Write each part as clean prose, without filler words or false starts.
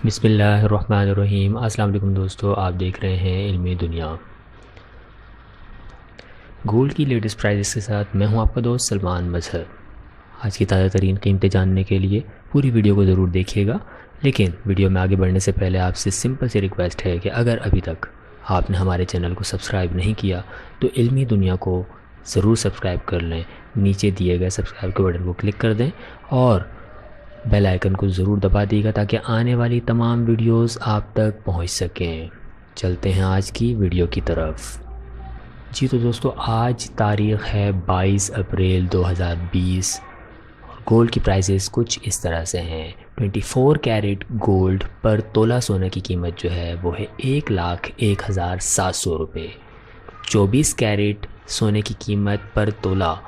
बिस्मिल्लाहिर्रहमानिर्रहीम। अस्सलाम वालेकुम दोस्तों, आप देख रहे हैं इल्मी दुनिया। गोल्ड की लेटेस्ट प्राइसेस के साथ मैं हूं आपका दोस्त सलमान मजहर। आज की ताज़ा तरीन कीमतें जानने के लिए पूरी वीडियो को ज़रूर देखिएगा। लेकिन वीडियो में आगे बढ़ने से पहले आपसे सिंपल सी रिक्वेस्ट है कि अगर अभी तक आपने हमारे चैनल को सब्सक्राइब नहीं किया तो इल्मी दुनिया को ज़रूर सब्सक्राइब कर लें। नीचे दिए गए सब्सक्राइब के बटन को क्लिक कर दें और बेल आइकन को ज़रूर दबा दीजिएगा ताकि आने वाली तमाम वीडियोस आप तक पहुंच सकें। चलते हैं आज की वीडियो की तरफ। जी तो दोस्तों, आज तारीख़ है 22 अप्रैल 2020 और गोल्ड की प्राइसेस कुछ इस तरह से हैं। 24 कैरेट गोल्ड पर तोला सोने की कीमत जो है वो है 1,01,700 रुपये। 24 कैरेट सोने की कीमत पर तोला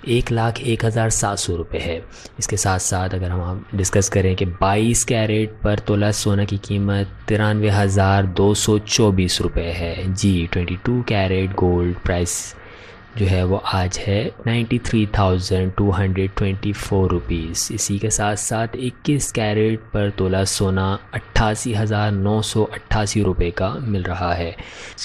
1,01,700 रुपये है। इसके साथ साथ अगर हम डिस्कस करें कि 22 कैरेट पर तोला सोना की कीमत 93,224 रुपये है। जी 22 कैरेट गोल्ड प्राइस जो है वो आज है 93,224 रुपीज़। इसी के साथ साथ 21 कैरेट पर तोला सोना 88,988 रुपये का मिल रहा है।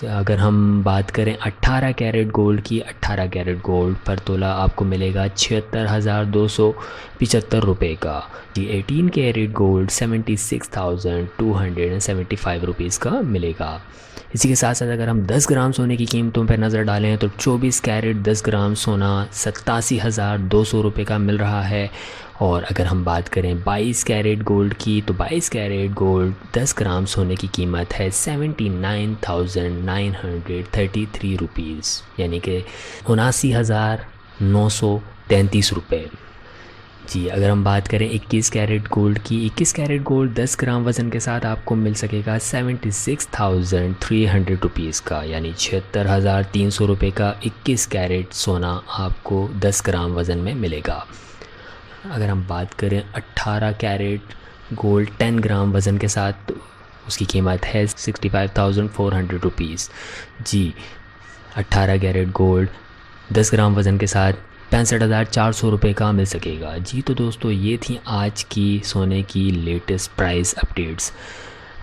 अगर हम बात करें 18 कैरेट गोल्ड की, 18 कैरेट गोल्ड पर तोला आपको मिलेगा 76,275 रुपये का। जी 18 कैरेट गोल्ड 76,275 रुपीज़ का मिलेगा। इसी के साथ साथ अगर हम 10 ग्राम सोने की कीमतों पर नज़र डालें तो 24 कैरेट 10 ग्राम सोना 87,200 रुपये का मिल रहा है। और अगर हम बात करें 22 कैरेट गोल्ड की तो 22 कैरेट गोल्ड 10 ग्राम सोने की कीमत है 79,933 रुपीज़, यानी कि 79,933 रुपये। जी अगर हम बात करें 21 कैरेट गोल्ड की, 21 कैरेट गोल्ड 10 ग्राम वज़न के साथ आपको मिल सकेगा 76,300 रुपीज़ का, यानी 76,300 रुपये का 21 कैरेट सोना आपको 10 ग्राम वज़न में मिलेगा। अगर हम बात करें 18 कैरेट गोल्ड 10 ग्राम वज़न के साथ तो उसकी कीमत है 65,400 रुपीज़। जी 18 कैरेट गोल्ड 10 ग्राम वज़न के साथ 65,400 रुपये का मिल सकेगा। जी तो दोस्तों, ये थी आज की सोने की लेटेस्ट प्राइस अपडेट्स।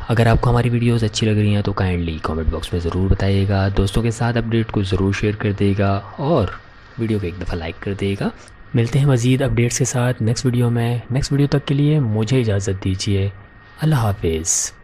अगर आपको हमारी वीडियोस अच्छी लग रही हैं तो काइंडली कमेंट बॉक्स में ज़रूर बताइएगा। दोस्तों के साथ अपडेट को ज़रूर शेयर कर देगा और वीडियो को एक दफ़ा लाइक कर देगा। मिलते हैं मज़ीद अपडेट्स के साथ नेक्स्ट वीडियो में। नेक्स्ट वीडियो तक के लिए मुझे इजाज़त दीजिए। अल्लाह हाफिज़।